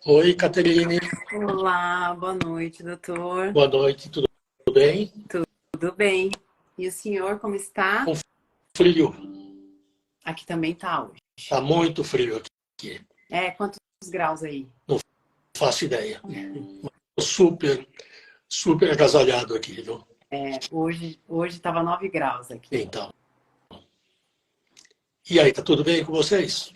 Oi, Caterine. Olá, boa noite, doutor. Boa noite, tudo bem? Tudo bem? E o senhor, como está? Com frio. Aqui também tá hoje. Tá muito frio aqui. Quantos graus aí? Não faço ideia. Tô super, super agasalhado aqui, viu? Hoje tava 9 graus aqui. Então. E aí, tá tudo bem com vocês?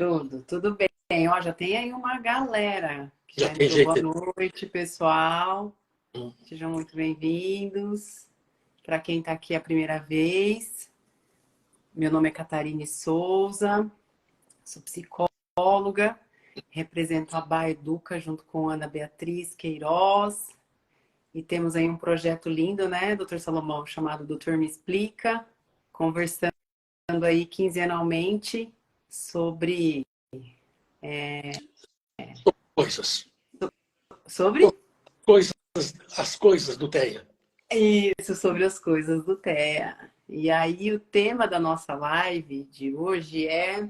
Tudo bem. Ó, já tem aí uma galera que Já já tem entrou. Boa gente? noite, pessoal. Hum. Sejam muito bem-vindos. Para quem está aqui a primeira vez, meu nome é Catarine Souza, sou psicóloga, represento a Baeduca junto com Ana Beatriz Queiroz. E temos aí um projeto lindo, né, doutor Salomão, chamado Doutor Me Explica, conversando aí quinzenalmente sobre... Coisas. Sobre? Coisas, as coisas do TEA. Isso, sobre as coisas do TEA. E aí o tema da nossa live de hoje é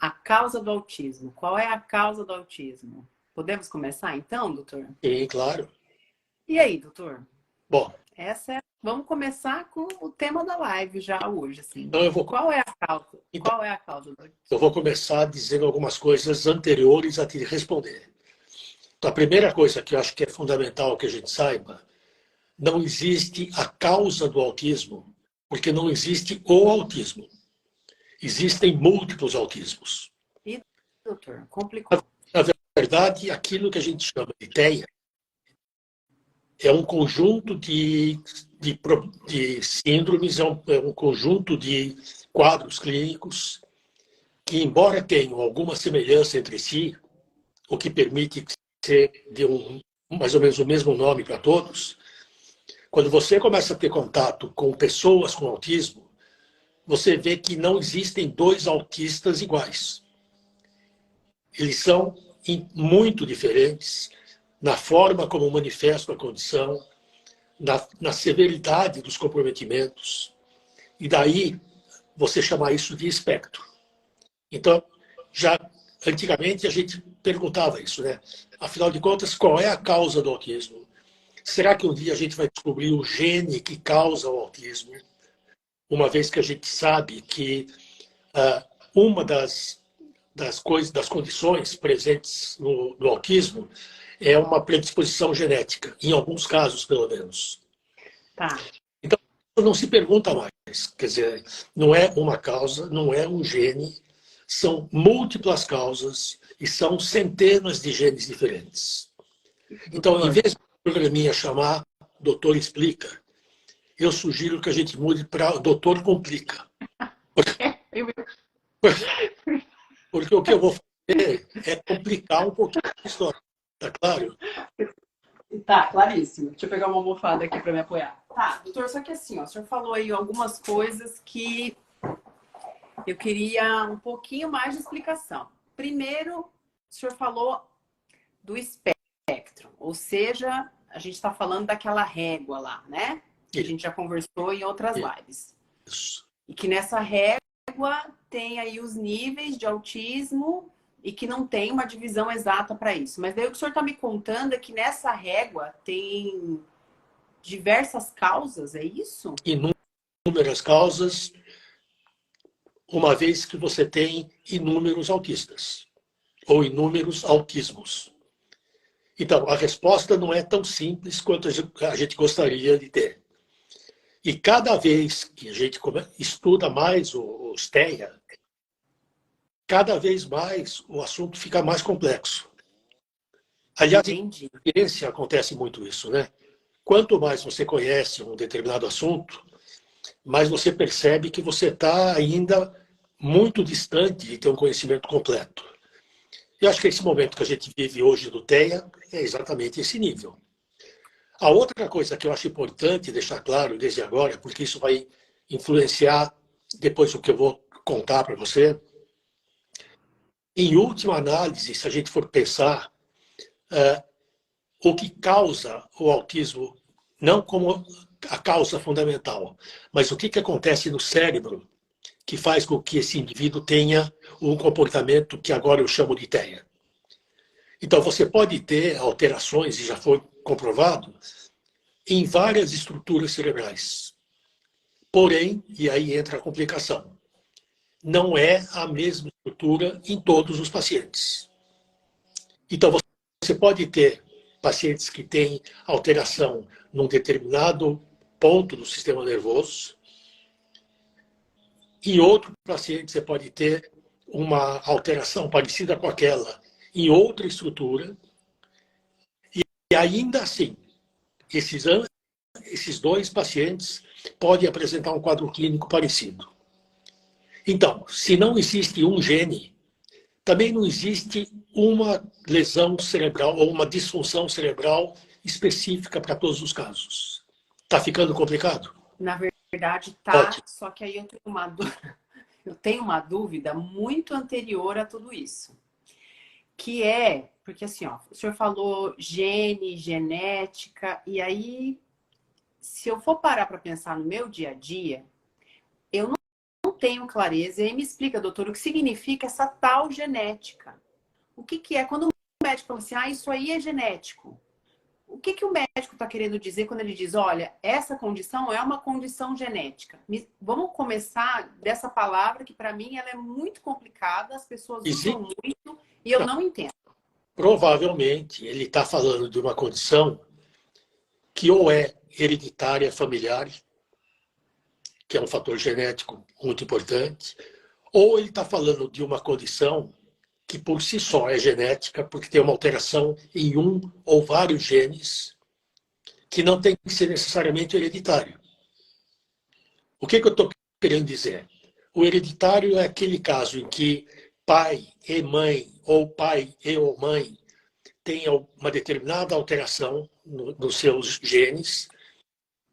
a causa do autismo. Qual é a causa do autismo? Podemos começar então, doutor? Sim, claro. E aí, doutor? Bom, Vamos começar com o tema da live já hoje, assim. então eu vou, Qual é a causa? então, Qual é a causa do autismo? eu vou começar dizendo algumas coisas anteriores a te responder. Então, a primeira coisa que eu acho que é fundamental que a gente saiba: não existe a causa do autismo, porque não existe o autismo. Existem múltiplos autismos. E, doutor, complicou. Na verdade, aquilo que a gente chama de TEA é um conjunto de síndromes, é um conjunto de quadros clínicos que, embora tenham alguma semelhança entre si, o que permite ser de mais ou menos o mesmo nome para todos, quando você começa a ter contato com pessoas com autismo, você vê que não existem dois autistas iguais. Eles são muito diferentes na forma como manifestam a condição, na severidade dos comprometimentos, e daí você chamar isso de espectro. Então, já antigamente a gente perguntava isso, né? Afinal de contas, qual é a causa do autismo? Será que um dia a gente vai descobrir o gene que causa o autismo? Uma vez que a gente sabe que uma das condições presentes no autismo é uma predisposição genética, em alguns casos, pelo menos. Tá. Então, não se pergunta mais. Quer dizer, não é uma causa, não é um gene, são múltiplas causas e são centenas de genes diferentes. Então, em vez de o programinha chamar Doutor Explica, eu sugiro que a gente mude para Doutor Complica. Porque o que eu vou fazer é complicar um pouquinho a história. Tá claro? Tá, claríssimo. Deixa eu pegar uma almofada aqui para me apoiar. Tá, doutor, só que assim, ó, o senhor falou aí algumas coisas que eu queria um pouquinho mais de explicação. Primeiro, o senhor falou do espectro, ou seja, a gente está falando daquela régua lá, né? Que a gente já conversou em outras lives. Isso. E que nessa régua tem aí os níveis de autismo e que não tem uma divisão exata para isso. Mas daí o que o senhor está me contando é que nessa régua tem diversas causas, é isso? Inúmeras causas, uma vez que você tem inúmeros autistas ou inúmeros autismos. Então, a resposta não é tão simples quanto a gente gostaria de ter. E cada vez que a gente estuda mais os TEA, cada vez mais o assunto fica mais complexo. Aliás, em ciência acontece muito isso, né? Quanto mais você conhece um determinado assunto, mais você percebe que você está ainda muito distante de ter um conhecimento completo. Eu acho que esse momento que a gente vive hoje do TEA é exatamente esse nível. A outra coisa que eu acho importante deixar claro desde agora, porque isso vai influenciar depois o que eu vou contar para você, em última análise, se a gente for pensar, o que causa o autismo, não como a causa fundamental, mas o que acontece no cérebro que faz com que esse indivíduo tenha um comportamento que agora eu chamo de TEA. Então, você pode ter alterações, e já foi comprovado, em várias estruturas cerebrais. Porém, e aí entra a complicação, não é a mesma estrutura em todos os pacientes. Então, você pode ter pacientes que têm alteração num determinado ponto do sistema nervoso, e outro paciente você pode ter uma alteração parecida com aquela em outra estrutura, e ainda assim, esses dois pacientes podem apresentar um quadro clínico parecido. Então, se não existe um gene, também não existe uma lesão cerebral ou uma disfunção cerebral específica para todos os casos. Está ficando complicado? Na verdade, tá. Só que aí eu tenho uma dúvida muito anterior a tudo isso. Que é, porque assim, ó, o senhor falou gene, genética, e aí, se eu for parar para pensar no meu dia a dia, eu não tenho clareza. E aí me explica, doutor, o que significa essa tal genética? O que é? Quando o médico fala assim, isso aí é genético. O que o médico está querendo dizer quando ele diz, olha, essa condição é uma condição genética? Vamos começar dessa palavra que para mim ela é muito complicada, as pessoas usam muito e eu não entendo. Provavelmente ele está falando de uma condição que ou é hereditária familiar, que é um fator genético muito importante, ou ele está falando de uma condição que por si só é genética, porque tem uma alteração em um ou vários genes, que não tem que ser necessariamente hereditário. O que eu estou querendo dizer? O hereditário é aquele caso em que pai e mãe, ou pai e ou mãe, têm uma determinada alteração nos seus genes,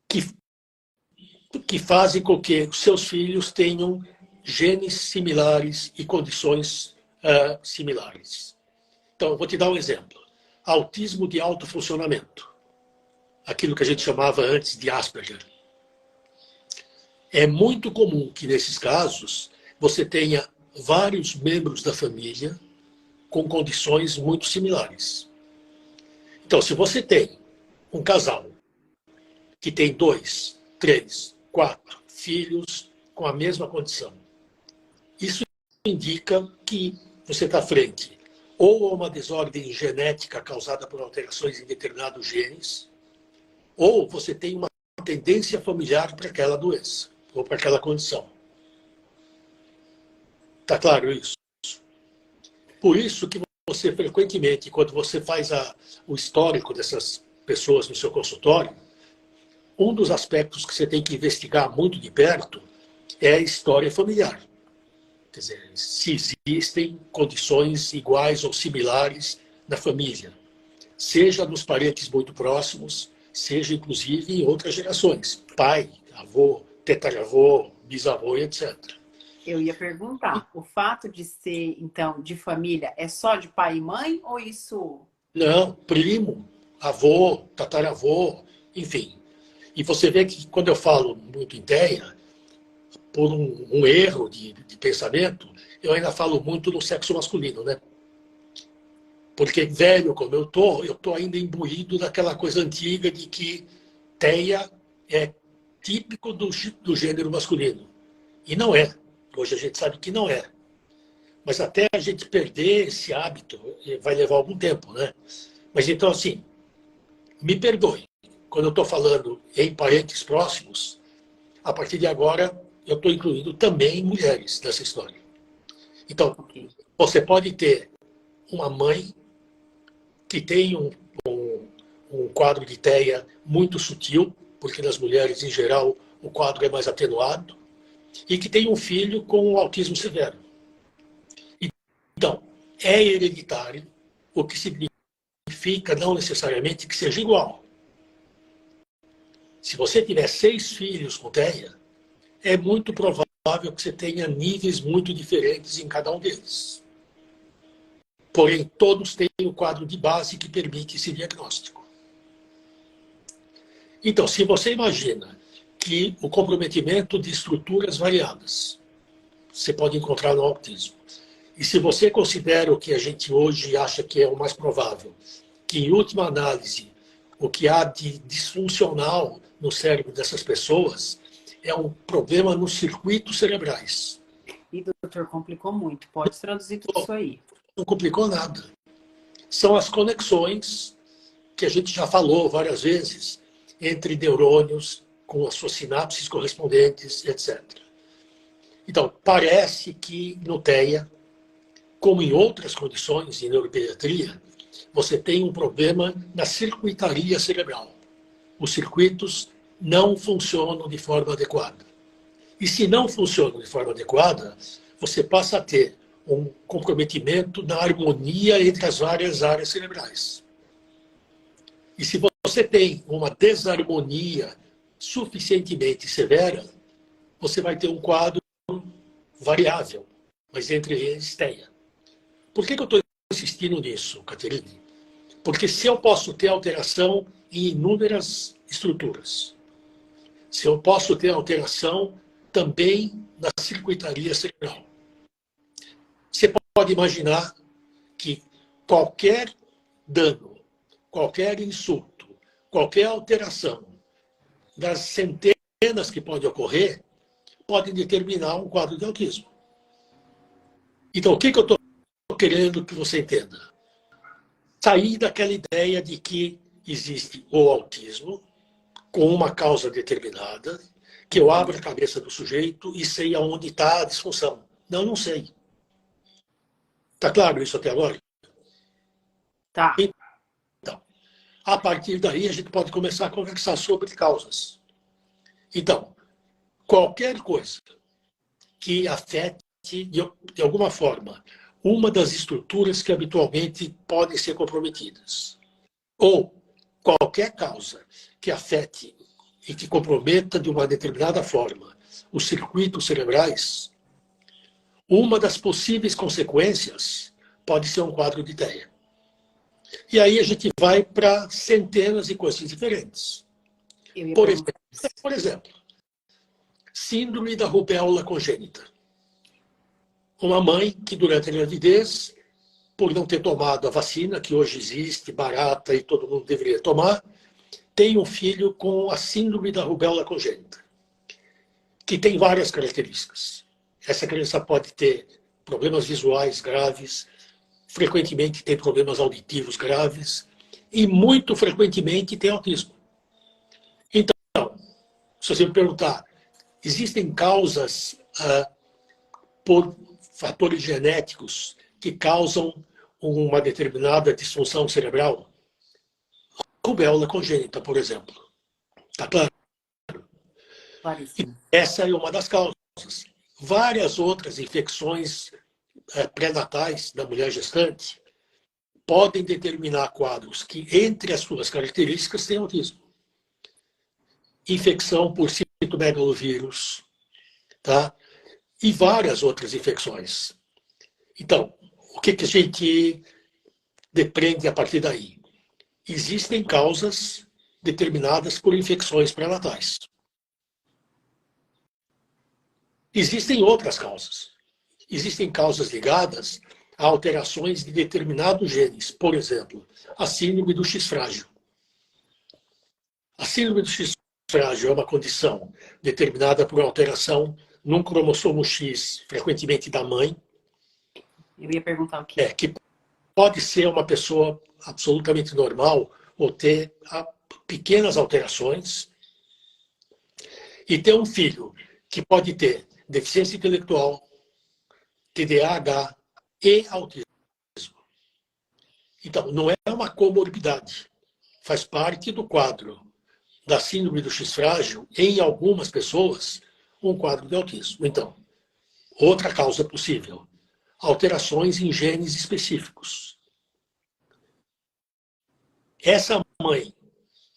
que fazem com que os seus filhos tenham genes similares e condições similares. Então, eu vou te dar um exemplo. Autismo de alto funcionamento. Aquilo que a gente chamava antes de Asperger. É muito comum que, nesses casos, você tenha vários membros da família com condições muito similares. Então, se você tem um casal que tem 2, 3, 4 filhos com a mesma condição, isso indica que você está frente ou a uma desordem genética causada por alterações em determinados genes, ou você tem uma tendência familiar para aquela doença, ou para aquela condição. Está claro isso? Por isso que você, frequentemente, quando você faz o histórico dessas pessoas no seu consultório, um dos aspectos que você tem que investigar muito de perto é a história familiar. Quer dizer, se existem condições iguais ou similares na família, seja nos parentes muito próximos, seja inclusive em outras gerações, pai, avô, tetaravô, bisavô, etc. Eu ia perguntar, o fato de ser, então, de família, é só de pai e mãe ou isso... Não, primo, avô, tataravô, enfim. E você vê que quando eu falo muito em TEA, por um erro de pensamento, eu ainda falo muito no sexo masculino, né? Porque velho como eu tô ainda imbuído naquela coisa antiga de que TEA é típico do gênero masculino. E não é. Hoje a gente sabe que não é. Mas até a gente perder esse hábito vai levar algum tempo, né? Mas então, assim, me perdoe. Quando eu estou falando em parentes próximos, a partir de agora eu estou incluindo também mulheres nessa história. Então, você pode ter uma mãe que tem um quadro de TEA muito sutil, porque nas mulheres, em geral, o quadro é mais atenuado, e que tem um filho com autismo severo. Então, é hereditário, o que significa não necessariamente que seja igual. Se você tiver 6 filhos com TEA, é muito provável que você tenha níveis muito diferentes em cada um deles. Porém, todos têm o quadro de base que permite esse diagnóstico. Então, se você imagina que o comprometimento de estruturas variadas você pode encontrar no autismo. E se você considera o que a gente hoje acha que é o mais provável, que em última análise, o que há de disfuncional no cérebro dessas pessoas é um problema nos circuitos cerebrais. E, doutor, complicou muito. Pode traduzir tudo isso aí. Não complicou nada. São as conexões que a gente já falou várias vezes entre neurônios com as suas sinapses correspondentes, etc. Então, parece que no TEA, como em outras condições em neuropediatria, você tem um problema na circuitaria cerebral. Os circuitos não funcionam de forma adequada. E se não funcionam de forma adequada, você passa a ter um comprometimento na harmonia entre as várias áreas cerebrais. E se você tem uma desarmonia suficientemente severa, você vai ter um quadro variável, mas entre eles TEA. Por que eu estou insistindo nisso, Caterine? Porque se eu posso ter alteração em inúmeras estruturas, se eu posso ter alteração também na circuitaria cerebral, você pode imaginar que qualquer dano, qualquer insulto, qualquer alteração das centenas que pode ocorrer, podem determinar um quadro de autismo. Então, o que eu estou querendo que você entenda? Sair daquela ideia de que existe o autismo com uma causa determinada, que eu abro a cabeça do sujeito e sei aonde está a disfunção. Não, não sei. Está claro isso até agora? Tá. Então, a partir daí a gente pode começar a conversar sobre causas. Então, qualquer coisa que afete, de alguma forma, uma das estruturas que habitualmente podem ser comprometidas, ou qualquer causa que afete e que comprometa de uma determinada forma os circuitos cerebrais, uma das possíveis consequências pode ser um quadro de TEA. E aí a gente vai para centenas de coisas diferentes. Por exemplo, síndrome da rubéola congênita. Uma mãe que durante a gravidez, por não ter tomado a vacina, que hoje existe, barata e todo mundo deveria tomar, tem um filho com a síndrome da rubéola congênita, que tem várias características. Essa criança pode ter problemas visuais graves, frequentemente tem problemas auditivos graves e muito frequentemente tem autismo. Então, se você me perguntar, existem causas por fatores genéticos que causam uma determinada disfunção cerebral? Rubéola congênita, por exemplo. Está claro? Claríssimo. Essa é uma das causas. Várias outras infecções pré-natais da mulher gestante podem determinar quadros que, entre as suas características, têm autismo. Infecção por citomegalovírus, tá? E várias outras infecções. Então, o que a gente depreende a partir daí? Existem causas determinadas por infecções pré-natais. Existem outras causas. Existem causas ligadas a alterações de determinados genes. Por exemplo, a síndrome do X frágil. A síndrome do X frágil é uma condição determinada por alteração num cromossomo X, frequentemente da mãe. Eu ia perguntar o quê? Que pode ser uma pessoa absolutamente normal ou ter pequenas alterações. E ter um filho que pode ter deficiência intelectual, TDAH e autismo. Então, não é uma comorbidade. Faz parte do quadro da síndrome do X frágil, em algumas pessoas, um quadro de autismo. Então, outra causa possível, alterações em genes específicos. Essa mãe,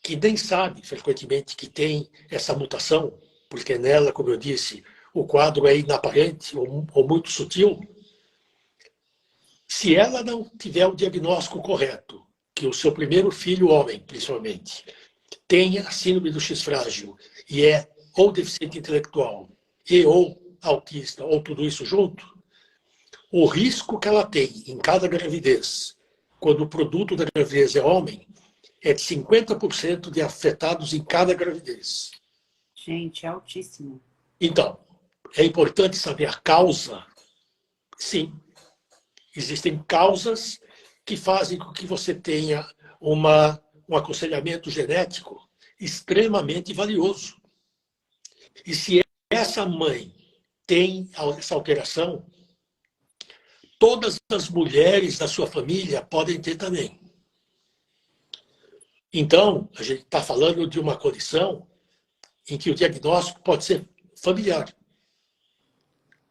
que nem sabe frequentemente que tem essa mutação, porque nela, como eu disse, o quadro é inaparente ou muito sutil, se ela não tiver o diagnóstico correto, que o seu primeiro filho, homem, principalmente, tenha a síndrome do X frágil e é ou deficiente intelectual e ou autista ou tudo isso junto, o risco que ela tem em cada gravidez, quando o produto da gravidez é homem, é de 50% de afetados em cada gravidez. Gente, é altíssimo. Então, é importante saber a causa. Sim, existem causas que fazem com que você tenha um aconselhamento genético extremamente valioso. E se essa mãe tem essa alteração, todas as mulheres da sua família podem ter também. Então, a gente está falando de uma condição em que o diagnóstico pode ser familiar.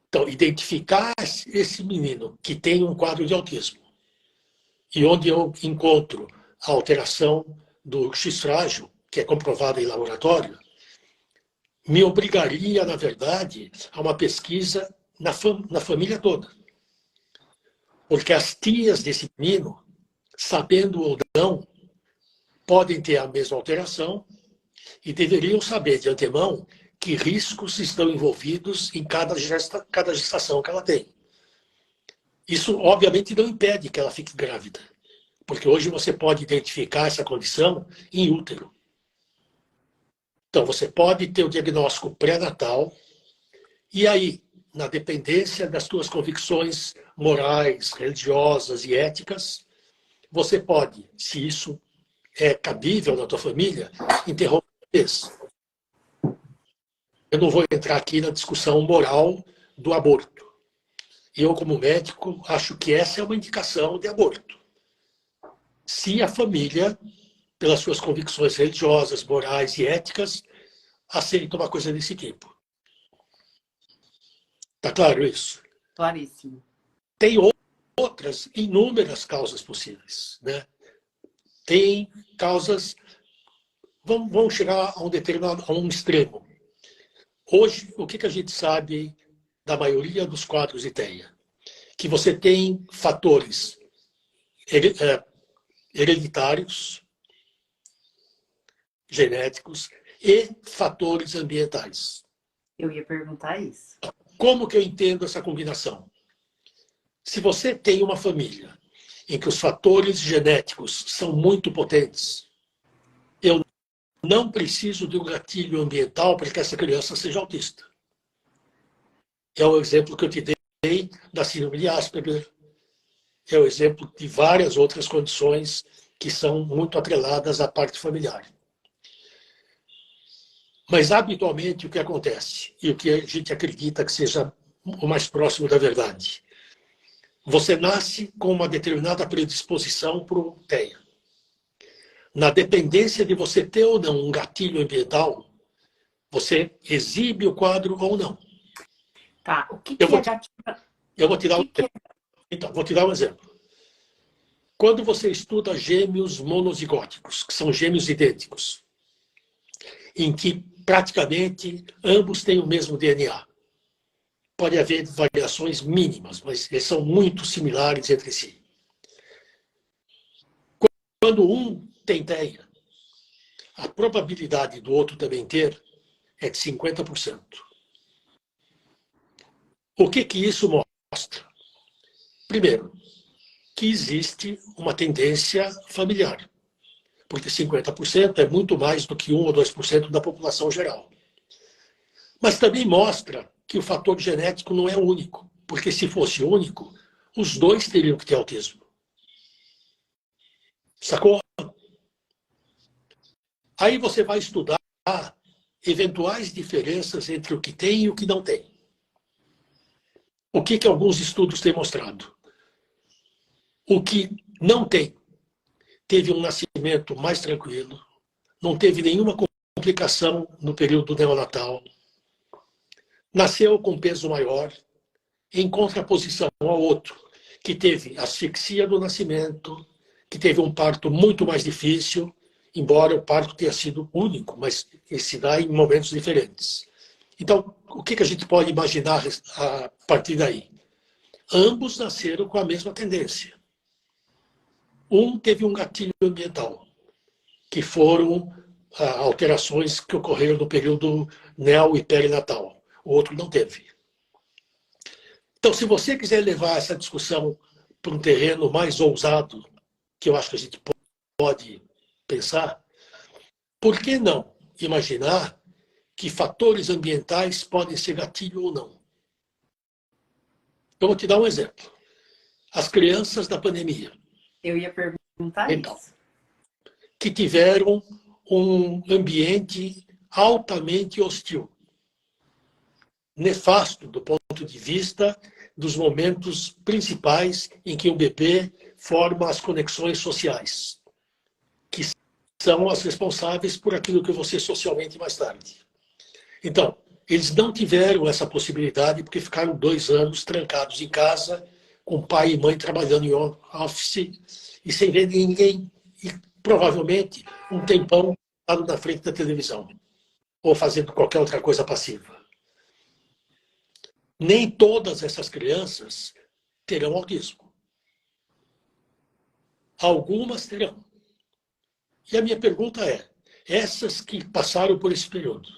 Então, identificar esse menino que tem um quadro de autismo e onde eu encontro a alteração do X-frágil, que é comprovada em laboratório, me obrigaria, na verdade, a uma pesquisa na família toda. Porque as tias desse menino, sabendo ou não, podem ter a mesma alteração e deveriam saber de antemão que riscos estão envolvidos em cada gestação que ela tem. Isso, obviamente, não impede que ela fique grávida, porque hoje você pode identificar essa condição em útero. Então, você pode ter o diagnóstico pré-natal e aí, na dependência das suas convicções morais, religiosas e éticas, você pode, se isso é cabível na tua família, interromper a gravidez. Eu não vou entrar aqui na discussão moral do aborto. Eu, como médico, acho que essa é uma indicação de aborto. Se a família, pelas suas convicções religiosas, morais e éticas, aceita uma coisa desse tipo. Está claro isso? Claríssimo. Tem outras inúmeras causas possíveis, né? Tem causas... Vamos chegar a um extremo. Hoje, o que a gente sabe da maioria dos quadros de TEA? Que você tem fatores hereditários, genéticos e fatores ambientais. Eu ia perguntar isso. Como que eu entendo essa combinação? Se você tem uma família em que os fatores genéticos são muito potentes, eu não preciso de um gatilho ambiental para que essa criança seja autista. É o exemplo que eu te dei da síndrome de Asperger. É o exemplo de várias outras condições que são muito atreladas à parte familiar. Mas, habitualmente, o que acontece, e o que a gente acredita que seja o mais próximo da verdade, você nasce com uma determinada predisposição para o TEA. Na dependência de você ter ou não um gatilho ambiental, você exibe o quadro ou não. Tá, o que é gatilho? Eu vou te dar um exemplo. Então, vou te dar um exemplo. Quando você estuda gêmeos monozigóticos, que são gêmeos idênticos, em que praticamente ambos têm o mesmo DNA. Pode haver variações mínimas, mas eles são muito similares entre si. Quando um tem TEA, a probabilidade do outro também ter é de 50%. O que isso mostra? Primeiro, que existe uma tendência familiar, porque 50% é muito mais do que 1 ou 2% da população geral. Mas também mostra que o fator genético não é único, porque se fosse único, os dois teriam que ter autismo. Sacou? Aí você vai estudar eventuais diferenças entre o que tem e o que não tem. O que alguns estudos têm mostrado? O que não tem teve um nascimento mais tranquilo, não teve nenhuma complicação no período neonatal, nasceu com peso maior, em contraposição ao outro, que teve asfixia no nascimento, que teve um parto muito mais difícil, embora o parto tenha sido único, mas ele se dá em momentos diferentes. Então, o que a gente pode imaginar a partir daí? Ambos nasceram com a mesma tendência. Um teve um gatilho ambiental, que foram alterações que ocorreram no período neo e perinatal. O outro não teve. Então, se você quiser levar essa discussão para um terreno mais ousado, que eu acho que a gente pode pensar, por que não imaginar que fatores ambientais podem ser gatilho ou não? Eu vou te dar um exemplo. As crianças da pandemia. Eu ia perguntar Então, isso. que tiveram um ambiente altamente hostil, nefasto do ponto de vista dos momentos principais em que o bebê forma as conexões sociais, que são as responsáveis por aquilo que eu vou ser socialmente mais tarde. Então, eles não tiveram essa possibilidade porque ficaram 2 anos trancados em casa, com pai e mãe trabalhando em office e sem ver ninguém. E provavelmente um tempão na frente da televisão ou fazendo qualquer outra coisa passiva. Nem todas essas crianças terão autismo. Algumas terão. E a minha pergunta é, essas que passaram por esse período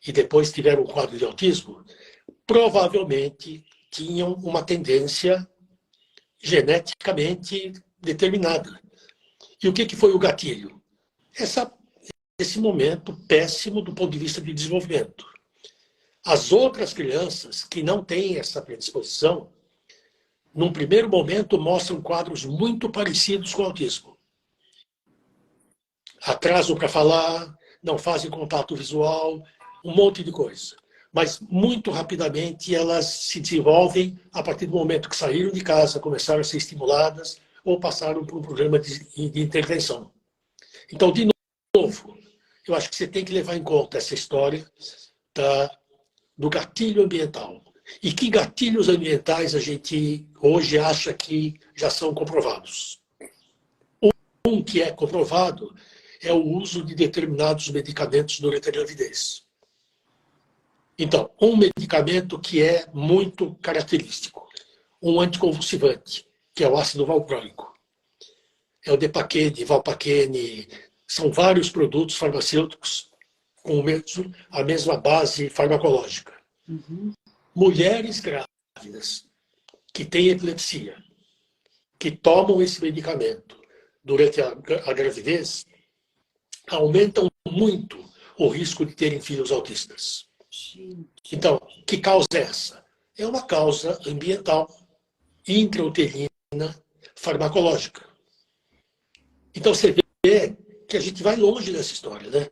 e depois tiveram um quadro de autismo, provavelmente tinham uma tendência geneticamente determinada. E o que foi o gatilho? Esse momento péssimo do ponto de vista de desenvolvimento. As outras crianças que não têm essa predisposição, num primeiro momento, mostram quadros muito parecidos com o autismo. Atraso para falar, não fazem contato visual, um monte de coisa. Mas, muito rapidamente, elas se desenvolvem a partir do momento que saíram de casa, começaram a ser estimuladas ou passaram por um programa de intervenção. Então, de novo, eu acho que você tem que levar em conta essa história do gatilho ambiental. E que gatilhos ambientais a gente hoje acha que já são comprovados? Um que é comprovado é o uso de determinados medicamentos durante a gravidez. Então, um medicamento que é muito característico, um anticonvulsivante, que é o ácido valproico. É o Depaquene, Valpaquene, são vários produtos farmacêuticos com a mesma base farmacológica. Uhum. Mulheres grávidas que têm epilepsia, que tomam esse medicamento durante a gravidez, aumentam muito o risco de terem filhos autistas. Então, que causa é essa? É uma causa ambiental, intrauterina, farmacológica. Então, você vê que a gente vai longe dessa história, né?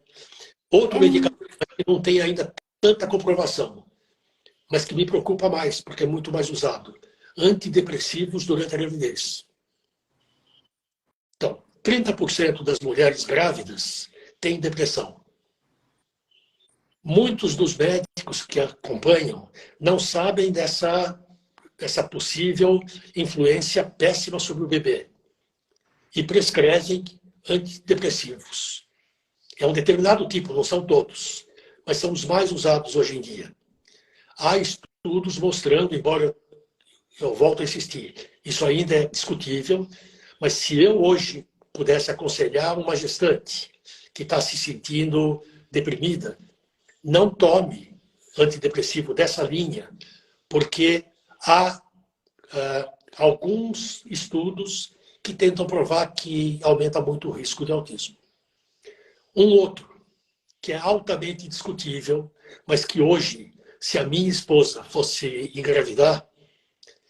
Outro medicamento que não tem ainda tanta comprovação, mas que me preocupa mais, porque é muito mais usado. Antidepressivos durante a gravidez. Então, 30% das mulheres grávidas têm depressão. Muitos dos médicos que acompanham não sabem dessa possível influência péssima sobre o bebê e prescrevem antidepressivos. É um determinado tipo, não são todos, mas são os mais usados hoje em dia. Há estudos mostrando, embora eu volto a insistir, isso ainda é discutível, mas se eu hoje pudesse aconselhar uma gestante que está se sentindo deprimida, não tome antidepressivo dessa linha, porque há alguns estudos que tentam provar que aumenta muito o risco de autismo. Um outro, que é altamente discutível, mas que hoje, se a minha esposa fosse engravidar,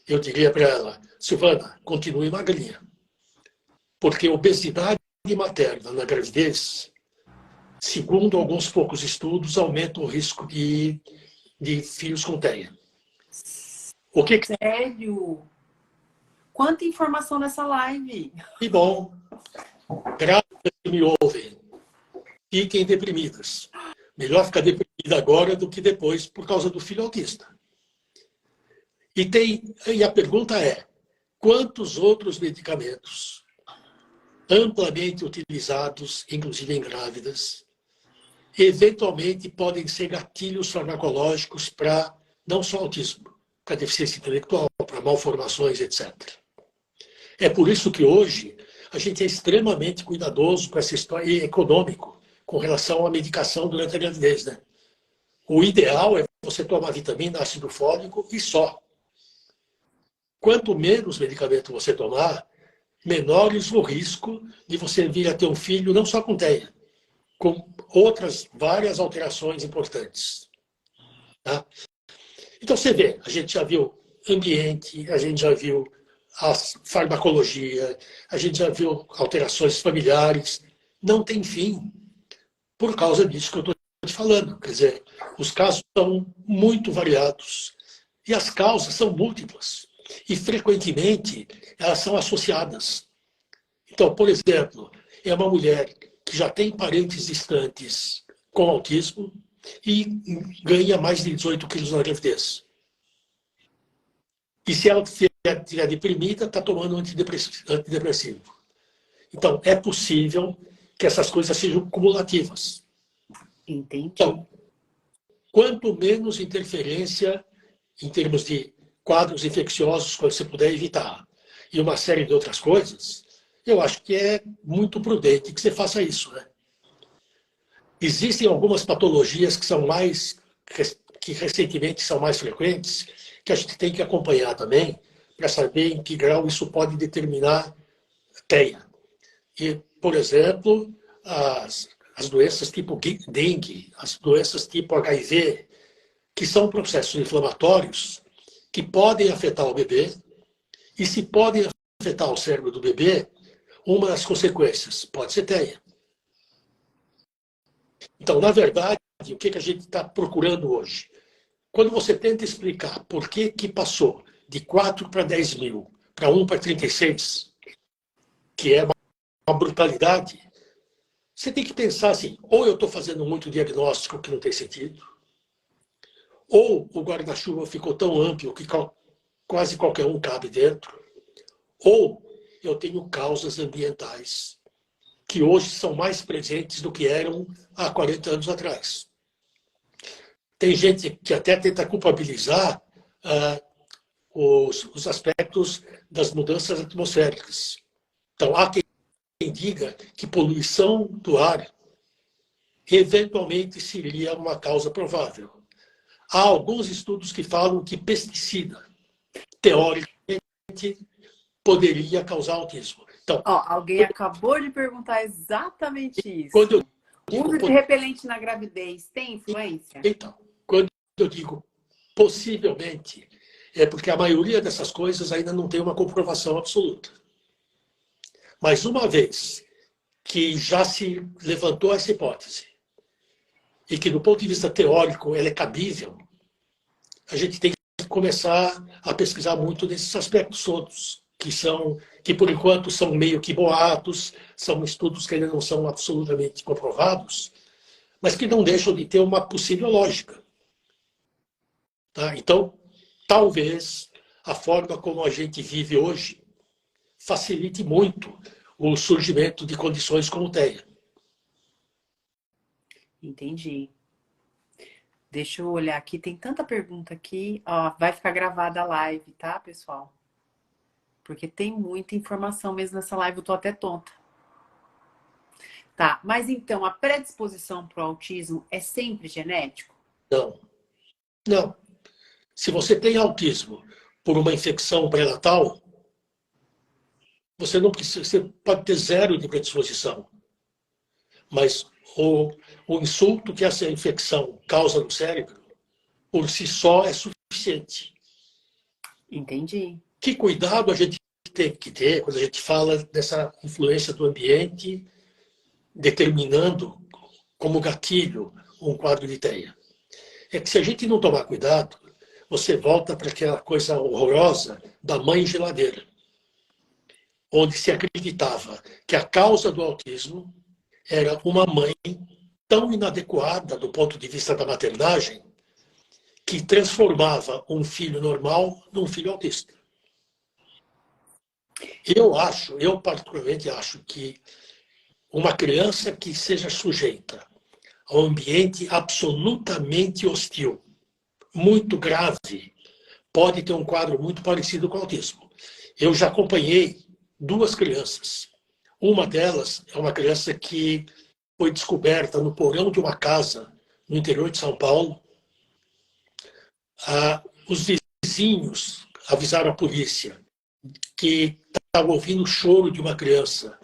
eu diria para ela, Silvana, continue magrinha. Porque obesidade materna na gravidez, segundo alguns poucos estudos, aumenta o risco de filhos com TEA. O que Sério? Quanta informação nessa live! Que bom. Grávidas que me ouvem, fiquem deprimidas. Melhor ficar deprimida agora do que depois por causa do filho autista. E a pergunta é, quantos outros medicamentos amplamente utilizados, inclusive em grávidas, eventualmente podem ser gatilhos farmacológicos para não só autismo, para deficiência intelectual, para malformações, etc. É por isso que hoje a gente é extremamente cuidadoso com essa história e econômico com relação à medicação durante a gravidez, né? O ideal é você tomar vitamina, ácido fólico e só. quanto menos medicamento você tomar, menores o risco de você vir a ter um filho não só com TEA, com outras várias alterações importantes. Tá? Então você vê, a gente já viu ambiente, a gente já viu a farmacologia, a gente já viu alterações familiares. Não tem fim por causa disso que eu estou te falando. Quer dizer, os casos são muito variados e as causas são múltiplas. E, frequentemente, elas são associadas. Então, por exemplo, é uma mulher que já tem parentes distantes com autismo e ganha mais de 18 quilos na gravidez. E se ela estiver deprimida, está tomando antidepressivo. Então, é possível que essas coisas sejam cumulativas. Entendi. Então, quanto menos interferência em termos de quadros infecciosos, quando você puder evitar, e uma série de outras coisas, eu acho que é muito prudente que você faça isso, né? Existem algumas patologias que recentemente são mais frequentes, que a gente tem que acompanhar também, para saber em que grau isso pode determinar TEA. E, por exemplo, as doenças tipo dengue, as doenças tipo HIV, que são processos inflamatórios que podem afetar o bebê, e se podem afetar o cérebro do bebê, uma das consequências pode ser TEA. Então, na verdade, o que a gente está procurando hoje? Quando você tenta explicar por que passou de 4 para 10 mil, para 1 para 36, que é uma brutalidade, você tem que pensar assim, ou eu estou fazendo muito diagnóstico que não tem sentido, ou o guarda-chuva ficou tão amplo que quase qualquer um cabe dentro, ou eu tenho causas ambientais que hoje são mais presentes do que eram há 40 anos atrás. Tem gente que até tenta culpabilizar os aspectos das mudanças atmosféricas. Então, há quem diga que poluição do ar eventualmente seria uma causa provável. Há alguns estudos que falam que pesticida, teoricamente, poderia causar autismo. Então, alguém acabou de perguntar exatamente isso. Quando eu digo, uso de repelente na gravidez tem influência? Então, quando eu digo possivelmente, é porque a maioria dessas coisas ainda não tem uma comprovação absoluta. Mas uma vez que já se levantou essa hipótese, e que do ponto de vista teórico ela é cabível, a gente tem que começar a pesquisar muito nesses aspectos todos, que por enquanto são meio que boatos, são estudos que ainda não são absolutamente comprovados, mas que não deixam de ter uma possível lógica. Tá? Então, talvez a forma como a gente vive hoje facilite muito o surgimento de condições como TEA. Entendi. Deixa eu olhar aqui, tem tanta pergunta aqui. Ó, vai ficar gravada a live, tá, pessoal? Porque tem muita informação mesmo nessa live, eu tô até tonta. Tá, mas então, a predisposição para o autismo é sempre genético? Não. Não. Se você tem autismo por uma infecção pré-natal, você não precisa, você pode ter zero de predisposição. Mas o insulto que essa infecção causa no cérebro, por si só, é suficiente. Entendi. Que cuidado a gente tem que ter quando a gente fala dessa influência do ambiente determinando como gatilho um quadro de TEA? É que se a gente não tomar cuidado, você volta para aquela coisa horrorosa da mãe geladeira, onde se acreditava que a causa do autismo era uma mãe tão inadequada do ponto de vista da maternagem que transformava um filho normal num filho autista. Eu particularmente acho que uma criança que seja sujeita a um ambiente absolutamente hostil, muito grave, pode ter um quadro muito parecido com o autismo. Eu já acompanhei 2 crianças. Uma delas é uma criança que foi descoberta no porão de uma casa no interior de São Paulo. Os vizinhos avisaram a polícia que estavam ouvindo o choro de uma criança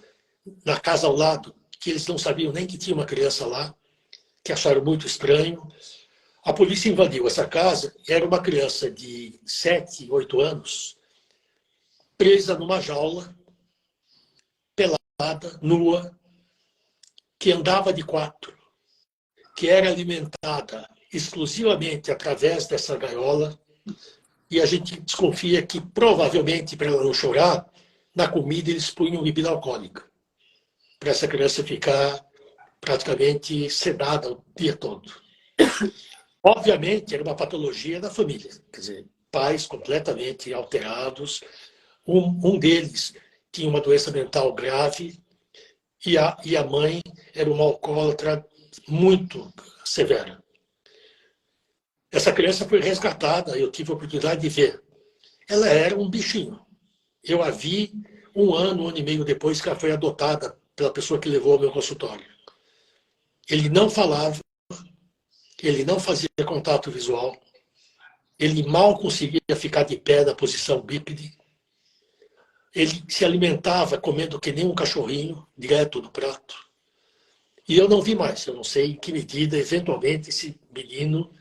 na casa ao lado, que eles não sabiam nem que tinha uma criança lá, que acharam muito estranho. A polícia invadiu essa casa, era uma criança de 7, 8 anos, presa numa jaula, pelada, nua, que andava de 4, que era alimentada exclusivamente através dessa gaiola, e a gente desconfia que, provavelmente, para ela não chorar, na comida eles punham bebida alcoólica, para essa criança ficar praticamente sedada o dia todo. Obviamente, era uma patologia da família, quer dizer, pais completamente alterados. Um deles tinha uma doença mental grave e a mãe era uma alcoólatra muito severa. Essa criança foi resgatada, eu tive a oportunidade de ver. Ela era um bichinho. Eu a vi um ano e meio depois que ela foi adotada pela pessoa que levou ao meu consultório. Ele não falava, ele não fazia contato visual, ele mal conseguia ficar de pé na posição bípede, ele se alimentava comendo que nem um cachorrinho, direto do prato. E eu não vi mais, eu não sei em que medida, eventualmente, esse menino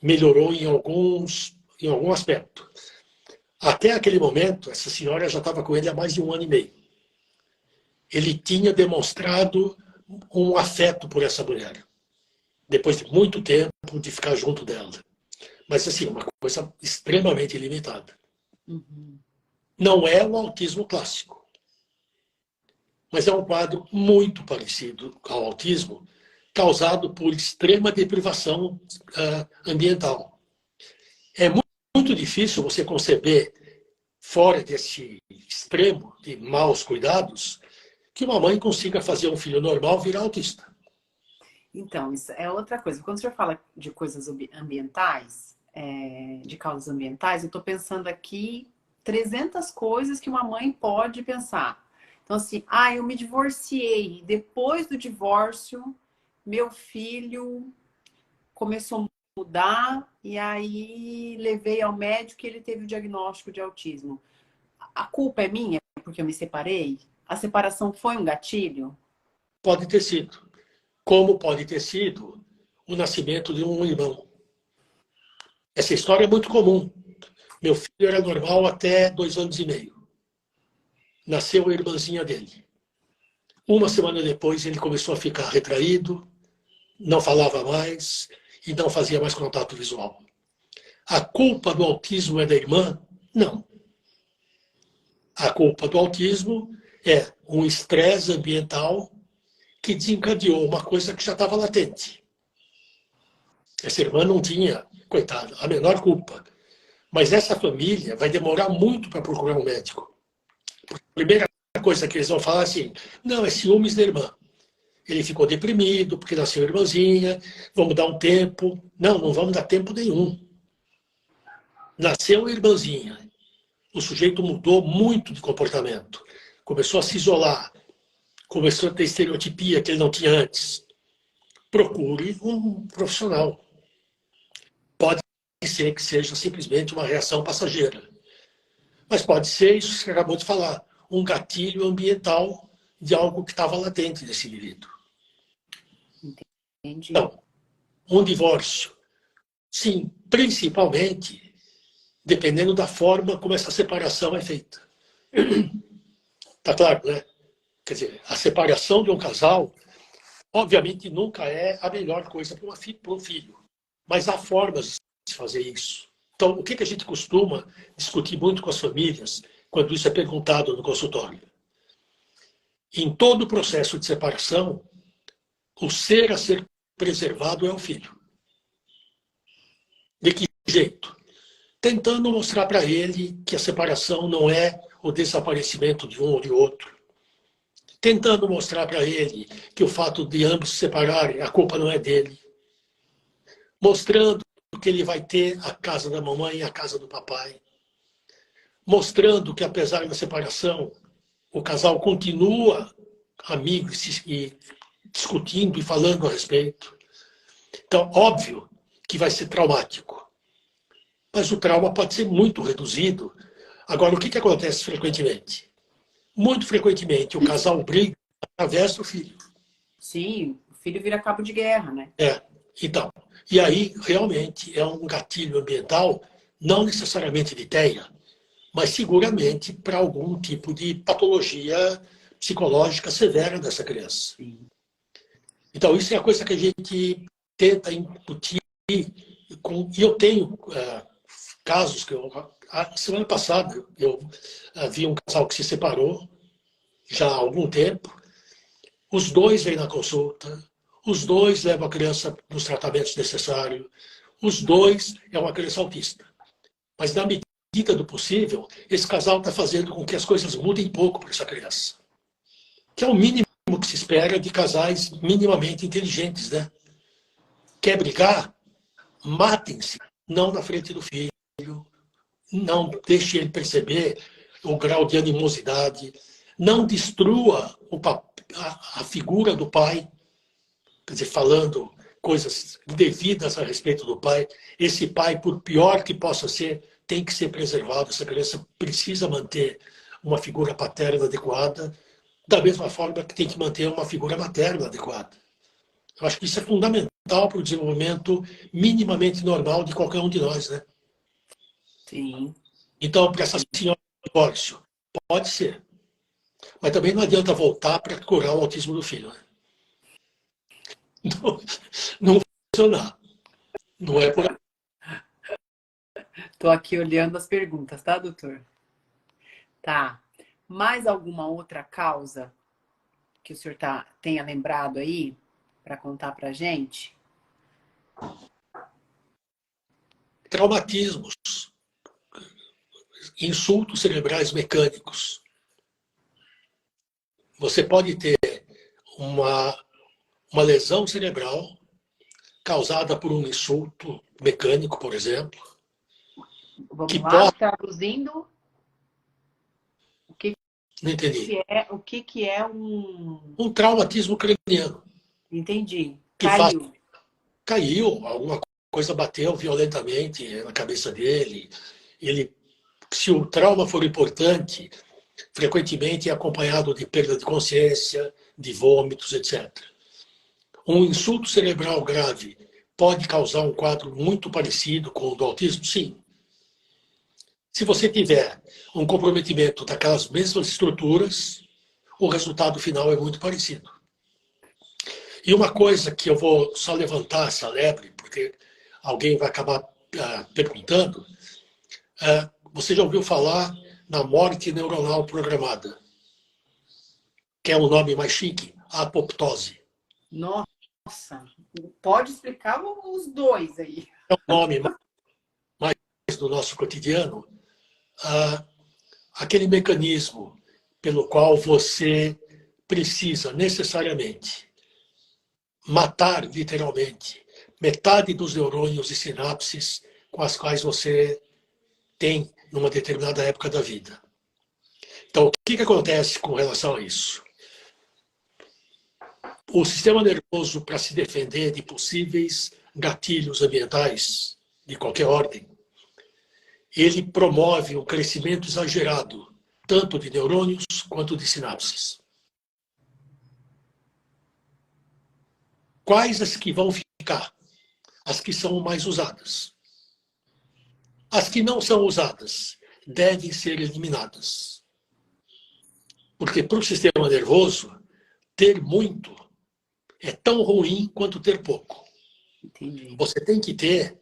melhorou em algum aspecto. Até aquele momento, essa senhora já estava com ele há mais de 1 ano e meio. Ele tinha demonstrado um afeto por essa mulher, depois de muito tempo de ficar junto dela. Mas, assim, uma coisa extremamente limitada. Uhum. Não é o autismo clássico, mas é um quadro muito parecido ao autismo, causado por extrema deprivação ambiental. É muito difícil você conceber, fora desse extremo de maus cuidados, que uma mãe consiga fazer um filho normal virar autista. Então, isso é outra coisa. Quando o senhor fala de coisas ambientais, de causas ambientais, eu estou pensando aqui 300 coisas que uma mãe pode pensar. Então, assim, eu me divorciei. Depois do divórcio, meu filho começou a mudar e aí levei ao médico e ele teve o diagnóstico de autismo. A culpa é minha porque eu me separei? A separação foi um gatilho? Pode ter sido. Como pode ter sido o nascimento de um irmão. Essa história é muito comum. Meu filho era normal até 2 anos e meio. Nasceu a irmãzinha dele. 1 semana depois ele começou a ficar retraído, não falava mais e não fazia mais contato visual. A culpa do autismo é da irmã? Não. A culpa do autismo é um estresse ambiental que desencadeou uma coisa que já estava latente. Essa irmã não tinha, coitada, a menor culpa. Mas essa família vai demorar muito para procurar um médico. A primeira coisa que eles vão falar é assim, não, é ciúmes da irmã. Ele ficou deprimido porque nasceu a irmãzinha, vamos dar um tempo. Não, não vamos dar tempo nenhum. Nasceu a irmãzinha. O sujeito mudou muito de comportamento. Começou a se isolar. Começou a ter estereotipia que ele não tinha antes. Procure um profissional. Pode ser que seja simplesmente uma reação passageira. Mas pode ser isso que você acabou de falar, um gatilho ambiental de algo que estava latente nesse indivíduo. Entendi. Então, um divórcio, sim, principalmente dependendo da forma como essa separação é feita. Está claro, né? Quer dizer, a separação de um casal, obviamente, nunca é a melhor coisa para um filho. Mas há formas de fazer isso. Então, o que a gente costuma discutir muito com as famílias quando isso é perguntado no consultório? Em todo o processo de separação, o ser a ser preservado é o filho. De que jeito? Tentando mostrar para ele que a separação não é o desaparecimento de um ou de outro. Tentando mostrar para ele que o fato de ambos se separarem, a culpa não é dele. Mostrando que ele vai ter a casa da mamãe e a casa do papai. Mostrando que, apesar da separação, o casal continua amigo e discutindo e falando a respeito. Então, óbvio que vai ser traumático. mas o trauma pode ser muito reduzido. Agora, o que acontece frequentemente? Muito frequentemente, o casal briga através do filho. Sim, o filho vira cabo de guerra, né? Então, e aí, realmente, é um gatilho ambiental, não necessariamente de TEA, mas seguramente para algum tipo de patologia psicológica severa dessa criança. Sim. Então, isso é a coisa que a gente tenta incutir. E eu tenho casos que a semana passada eu vi um casal que se separou já há algum tempo. Os dois vêm na consulta, os dois levam a criança nos tratamentos necessários, os dois é uma criança autista. Mas na medida do possível, esse casal está fazendo com que as coisas mudem pouco para essa criança. Que é o mínimo que se espera de casais minimamente inteligentes, né? Quer brigar? Matem-se, não na frente do filho, não deixe ele perceber o grau de animosidade, não destrua a figura do pai, quer dizer, falando coisas indevidas a respeito do pai. Esse pai, por pior que possa ser, tem que ser preservado. Essa criança precisa manter uma figura paterna adequada, da mesma forma que tem que manter uma figura materna adequada. Eu acho que isso é fundamental para o desenvolvimento minimamente normal de qualquer um de nós, né? Sim. Então, para essa senhora do divórcio, pode ser. Mas também não adianta voltar para curar o autismo do filho, né? Não, não vai funcionar. Não é por aí. Tô aqui olhando as perguntas, tá, doutor? Tá. Mais alguma outra causa que o senhor tenha lembrado aí para contar pra gente? Traumatismos, insultos cerebrais mecânicos. Você pode ter uma lesão cerebral causada por um insulto mecânico, por exemplo, Vamos que lá, pode... traduzindo, Não entendi. o que é um... Um traumatismo craniano, Entendi. que faz... Caiu. Caiu, alguma coisa bateu violentamente na cabeça dele. Ele, se o trauma for importante, frequentemente é acompanhado de perda de consciência, de vômitos, etc. Um insulto cerebral grave pode causar um quadro muito parecido com o do autismo? Sim. Se você tiver um comprometimento daquelas mesmas estruturas, o resultado final é muito parecido. E uma coisa que eu vou só levantar essa lebre, porque alguém vai acabar perguntando, você já ouviu falar na morte neuronal programada? Que é um nome mais chique, apoptose. Nossa, pode explicar os dois aí. É um nome mais do nosso cotidiano, aquele mecanismo pelo qual você precisa necessariamente matar, literalmente, metade dos neurônios e sinapses com as quais você tem numa determinada época da vida. Então, o que acontece com relação a isso? O sistema nervoso, para se defender de possíveis gatilhos ambientais de qualquer ordem, ele promove um crescimento exagerado, tanto de neurônios quanto de sinapses. Quais as que vão ficar? As que são mais usadas. As que não são usadas devem ser eliminadas. Porque para o sistema nervoso, ter muito é tão ruim quanto ter pouco. Entendi. Você tem que ter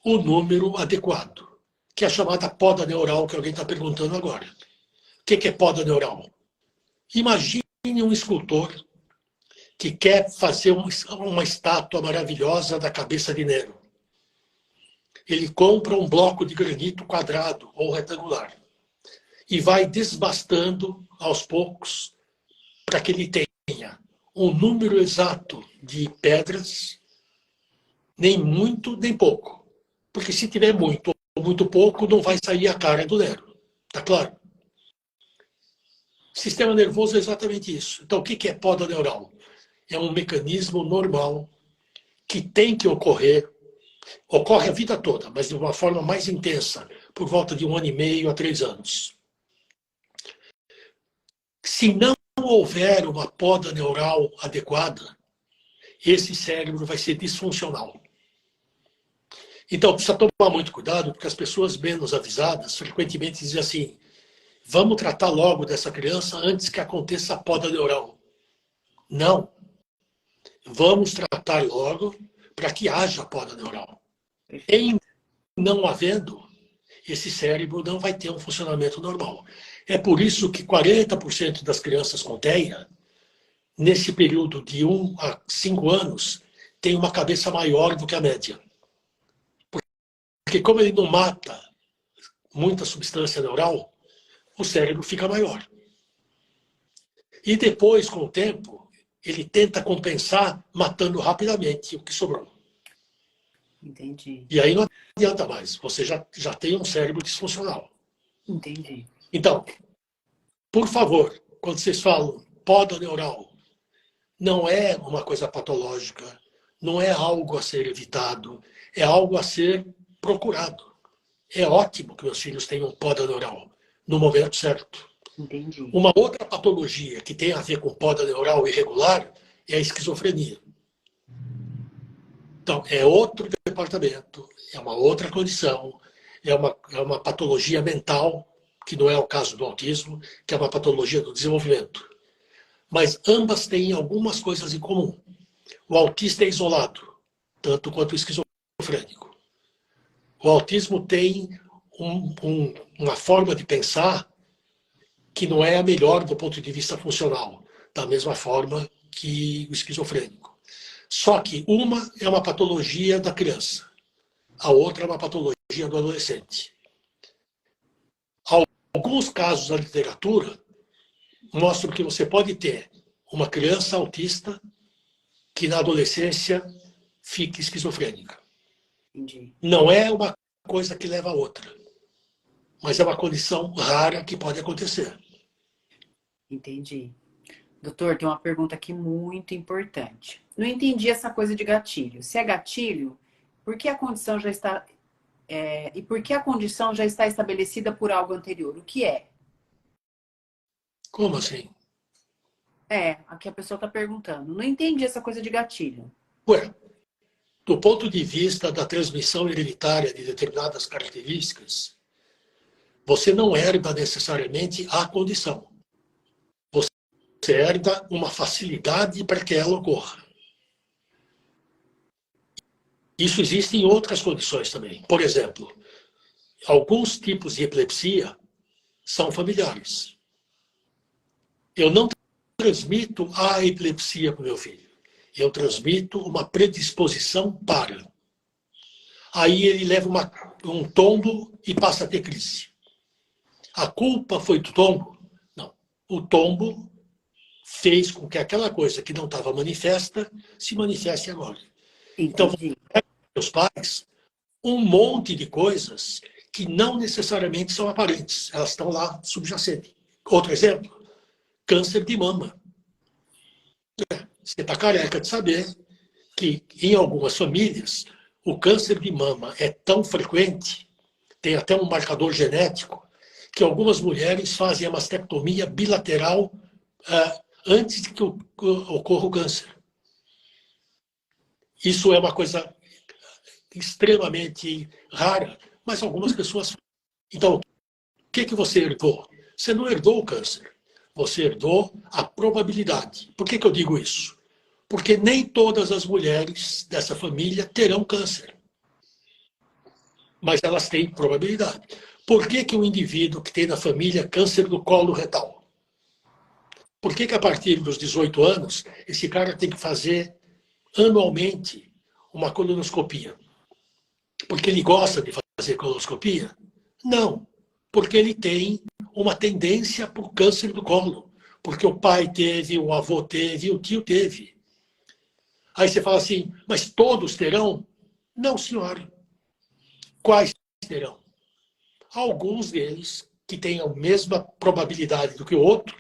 o número adequado, que é a chamada poda neural que alguém está perguntando agora. O que é poda neural? Imagine um escultor que quer fazer uma estátua maravilhosa da cabeça de Nero. Ele compra um bloco de granito quadrado ou retangular e vai desbastando aos poucos para que ele tenha um número exato de pedras, nem muito nem pouco. Porque se tiver muito ou muito pouco, não vai sair a cara do Nero. Tá claro? Sistema nervoso é exatamente isso. Então, o que é poda neural? É um mecanismo normal que tem que ocorrer Ocorre a vida toda, mas de uma forma mais intensa, por volta de 1 ano e meio a 3 anos. Se não houver uma poda neural adequada, esse cérebro vai ser disfuncional. Então, precisa tomar muito cuidado, porque as pessoas menos avisadas frequentemente dizem assim: vamos tratar logo dessa criança antes que aconteça a poda neural. Não. Vamos tratar logo para que haja poda neural. Em não havendo, esse cérebro não vai ter um funcionamento normal. É por isso que 40% das crianças com TEA, nesse período de 1 a 5 anos, tem uma cabeça maior do que a média. Porque como ele não mata muita substância neural, o cérebro fica maior. E depois, com o tempo, ele tenta compensar matando rapidamente o que sobrou. Entendi. E aí não adianta mais, você já tem um cérebro disfuncional. Entendi. Então, por favor, quando vocês falam poda neural, não é uma coisa patológica, não é algo a ser evitado, é algo a ser procurado. É ótimo que meus filhos tenham poda neural no momento certo. Entendi. Uma outra patologia que tem a ver com poda neural irregular é a esquizofrenia. Então, é outro departamento, é uma outra condição, é uma patologia mental, que não é o caso do autismo, que é uma patologia do desenvolvimento. Mas ambas têm algumas coisas em comum. O autista é isolado, tanto quanto o esquizofrênico. O autismo tem uma forma de pensar que não é a melhor do ponto de vista funcional, da mesma forma que o esquizofrênico. Só que uma é uma patologia da criança, a outra é uma patologia do adolescente. Alguns casos da literatura mostram que você pode ter uma criança autista que na adolescência fique esquizofrênica. Entendi. Não é uma coisa que leva a outra, mas é uma condição rara que pode acontecer. Entendi. Doutor, tem uma pergunta aqui muito importante. Não entendi essa coisa de gatilho. Se é gatilho, por que a condição já está e por que a condição já está estabelecida por algo anterior? O que é? Como assim? Aqui a pessoa está perguntando. Não entendi essa coisa de gatilho. Ué, do ponto de vista da transmissão hereditária de determinadas características, você não herda necessariamente a condição. Você herda uma facilidade para que ela ocorra. Isso existe em outras condições também. Por exemplo, alguns tipos de epilepsia são familiares. Eu não transmito a epilepsia para o meu filho. Eu transmito uma predisposição para. Aí ele leva um tombo e passa a ter crise. A culpa foi do tombo? Não. O tombo fez com que aquela coisa que não estava manifesta se manifeste agora. Então, meus pais, um monte de coisas que não necessariamente são aparentes. Elas estão lá subjacentes. Outro exemplo, câncer de mama. Você está careca de saber que em algumas famílias o câncer de mama é tão frequente, tem até um marcador genético, que algumas mulheres fazem a mastectomia bilateral antes de que ocorra o câncer. Isso é uma coisa extremamente rara, mas algumas pessoas fazem. Então, o que você herdou? Você não herdou o câncer, você herdou a probabilidade. Por que eu digo isso? Porque nem todas as mulheres dessa família terão câncer. Mas elas têm probabilidade. Por que o indivíduo que tem na família câncer do colo retal? Por que a partir dos 18 anos esse cara tem que fazer anualmente uma colonoscopia? Porque ele gosta de fazer colonoscopia? Não. Porque ele tem uma tendência para o câncer do colo. Porque o pai teve, o avô teve, o tio teve. Aí você fala assim, mas todos terão? Não, senhora. Quais terão? Alguns deles, que têm a mesma probabilidade do que o outro,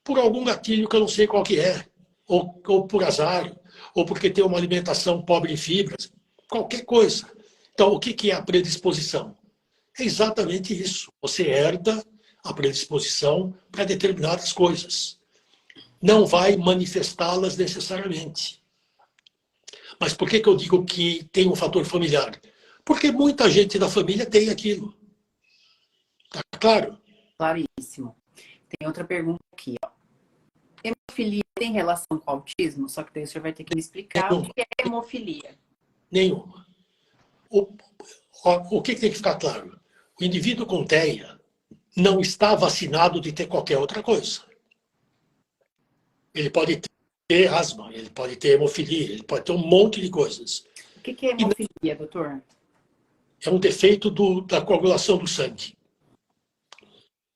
por algum gatilho que eu não sei qual que é, ou por azar, ou porque tem uma alimentação pobre em fibras. qualquer coisa. Então, o que é a predisposição? É exatamente isso. Você herda a predisposição para determinadas coisas. Não vai manifestá-las necessariamente. Mas por que eu digo que tem um fator familiar? Porque muita gente da família tem aquilo. Tá claro? Claríssimo. Tem outra pergunta aqui, ó. Hemofilia tem relação com autismo? Só que daí o senhor vai ter que me explicar o que é hemofilia. Nenhuma. O que tem que ficar claro? O indivíduo com TEA não está vacinado de ter qualquer outra coisa. Ele pode ter asma, ele pode ter hemofilia, ele pode ter um monte de coisas. O que é hemofilia, doutor? É um defeito da coagulação do sangue,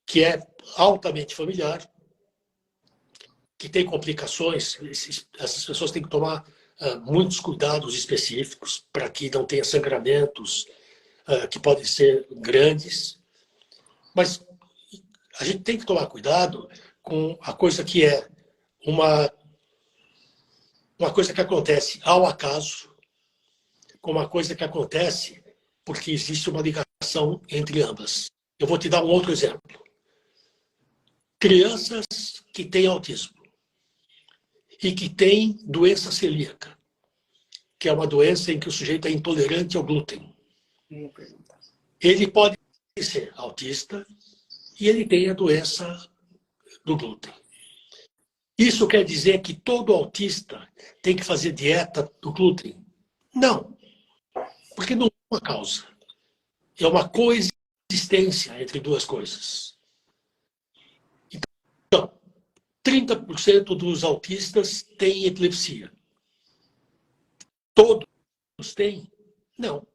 que é altamente familiar, que tem complicações. Essas pessoas têm que tomar muitos cuidados específicos para que não tenha sangramentos que podem ser grandes. Mas a gente tem que tomar cuidado com a coisa que é uma coisa que acontece ao acaso, com uma coisa que acontece porque existe uma ligação entre ambas. Eu vou te dar um outro exemplo. Crianças que têm autismo e que têm doença celíaca, que é uma doença em que o sujeito é intolerante ao glúten. Ele pode ser autista e ele tem a doença do glúten. Isso quer dizer que todo autista tem que fazer dieta do glúten? Não, porque não é uma causa. É uma coexistência entre duas coisas. Então, 30% dos autistas têm epilepsia. Todos têm? Não.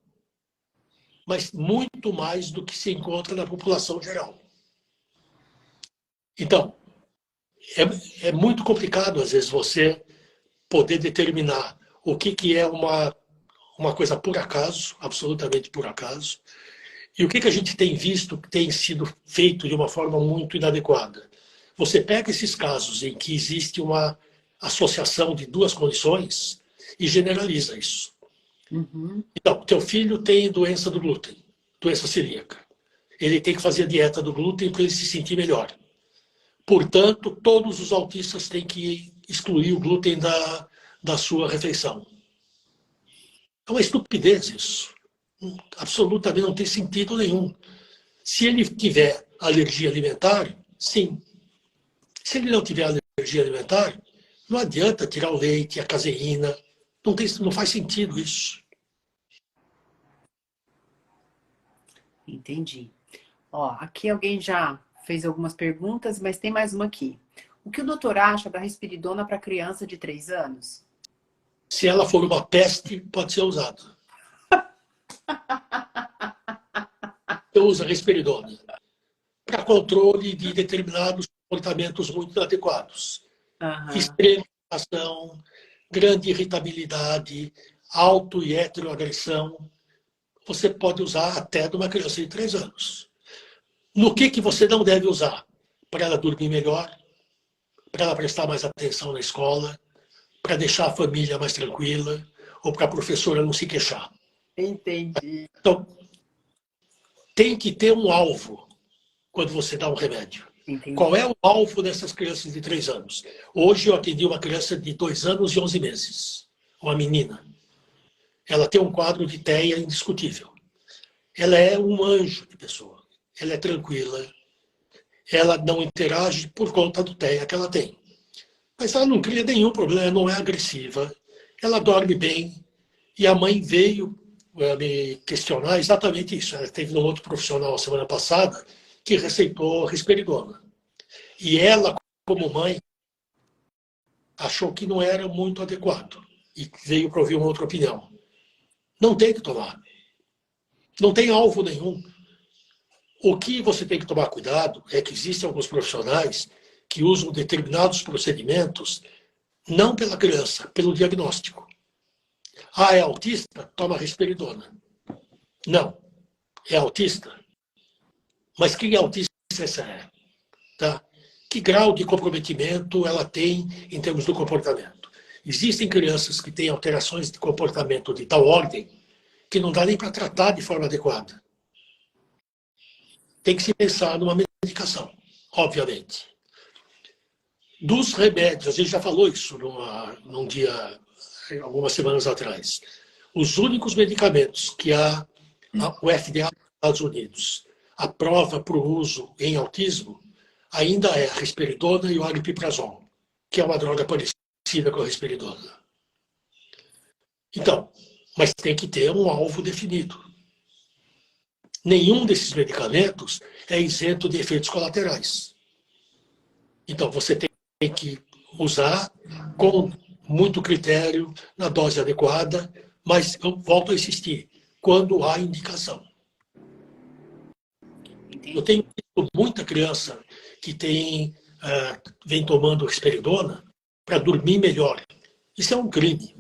Mas muito mais do que se encontra na população geral. Então, é muito complicado, às vezes, você poder determinar o que é uma coisa por acaso, absolutamente por acaso, e o que a gente tem visto que tem sido feito de uma forma muito inadequada. Você pega esses casos em que existe uma associação de duas condições e generaliza isso. Uhum. Então, teu filho tem doença do glúten, doença celíaca. Ele tem que fazer a dieta do glúten para ele se sentir melhor. Portanto, todos os autistas têm que excluir o glúten da sua refeição. É uma estupidez isso. Absolutamente não tem sentido nenhum. Se ele tiver alergia alimentar, sim. Se ele não tiver alergia alimentar, não adianta tirar o leite, a caseína. Não faz sentido isso. Entendi. Ó, aqui alguém já fez algumas perguntas, mas tem mais uma aqui. O que o doutor acha da risperidona para criança de 3 anos? Se ela for uma peste, pode ser usada. Eu uso a risperidona para controle de determinados comportamentos muito inadequados. Extrema irritação, grande irritabilidade, auto e heteroagressão. Você pode usar até de uma criança de 3 anos. No que você não deve usar? Para ela dormir melhor, para ela prestar mais atenção na escola, para deixar a família mais tranquila, ou para a professora não se queixar. Entendi. Então, tem que ter um alvo quando você dá um remédio. Entendi. Qual é o alvo dessas crianças de 3 anos? Hoje eu atendi uma criança de 2 anos e 11 meses, uma menina. Ela tem um quadro de TEA indiscutível. Ela é um anjo de pessoa. Ela é tranquila. Ela não interage por conta do TEA que ela tem. Mas ela não cria nenhum problema, não é agressiva. Ela dorme bem. E a mãe veio me questionar exatamente isso. Ela teve um outro profissional a semana passada que receitou risperidona. E ela, como mãe, achou que não era muito adequado. E veio para ouvir uma outra opinião. Não tem que tomar. Não tem alvo nenhum. O que você tem que tomar cuidado é que existem alguns profissionais que usam determinados procedimentos não pela criança, pelo diagnóstico. Ah, é autista? Toma risperidona. Não. É autista? Mas que autista essa é? Tá? Que grau de comprometimento ela tem em termos do comportamento? Existem crianças que têm alterações de comportamento de tal ordem que não dá nem para tratar de forma adequada. Tem que se pensar numa medicação, obviamente. Dos remédios, a gente já falou isso num dia, algumas semanas atrás. Os únicos medicamentos que o FDA dos Estados Unidos aprova para o uso em autismo ainda é a risperidona e o aripiprazol, que é uma droga parecida com a risperidona. Então, mas tem que ter um alvo definido. Nenhum desses medicamentos é isento de efeitos colaterais. Então, você tem que usar com muito critério, na dose adequada, mas eu volto a insistir, quando há indicação. Eu tenho visto muita criança que vem tomando risperidona para dormir melhor. Isso é um crime.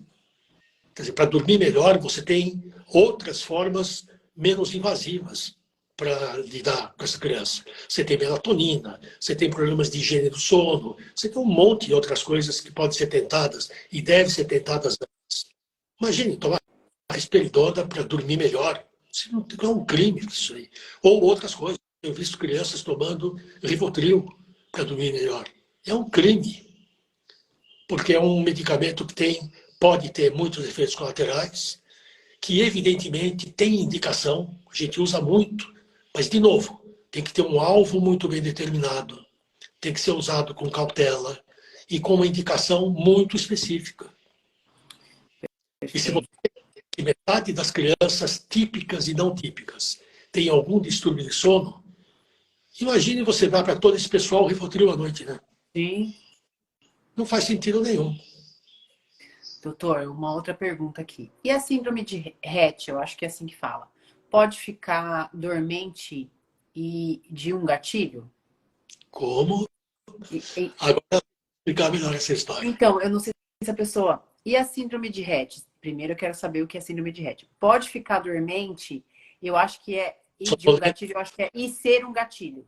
Quer dizer, para dormir melhor, você tem outras formas menos invasivas para lidar com essa criança. Você tem melatonina, você tem problemas de higiene do sono, você tem um monte de outras coisas que podem ser tentadas e devem ser tentadas antes. Imagine tomar risperidona para dormir melhor. Isso não é um crime, isso aí. Ou outras coisas. Eu tenho visto crianças tomando Rivotril para dormir melhor. É um crime, porque é um medicamento que pode ter muitos efeitos colaterais, que evidentemente tem indicação, a gente usa muito, mas, de novo, tem que ter um alvo muito bem determinado, tem que ser usado com cautela e com uma indicação muito específica. E se você que metade das crianças típicas e não típicas tem algum distúrbio de sono, imagine você dar para todo esse pessoal o Rivotril à noite, né? Sim. Não faz sentido nenhum. Doutor, uma outra pergunta aqui. E a síndrome de Rett, eu acho que é assim que fala, pode ficar dormente e de um gatilho? Como? Agora, vou explicar melhor essa história. Então, eu não sei se a pessoa... E a síndrome de Rett? Primeiro eu quero saber o que é síndrome de Rett. Pode ficar dormente, eu acho que é... E de um gatilho, eu acho que é e ser um gatilho.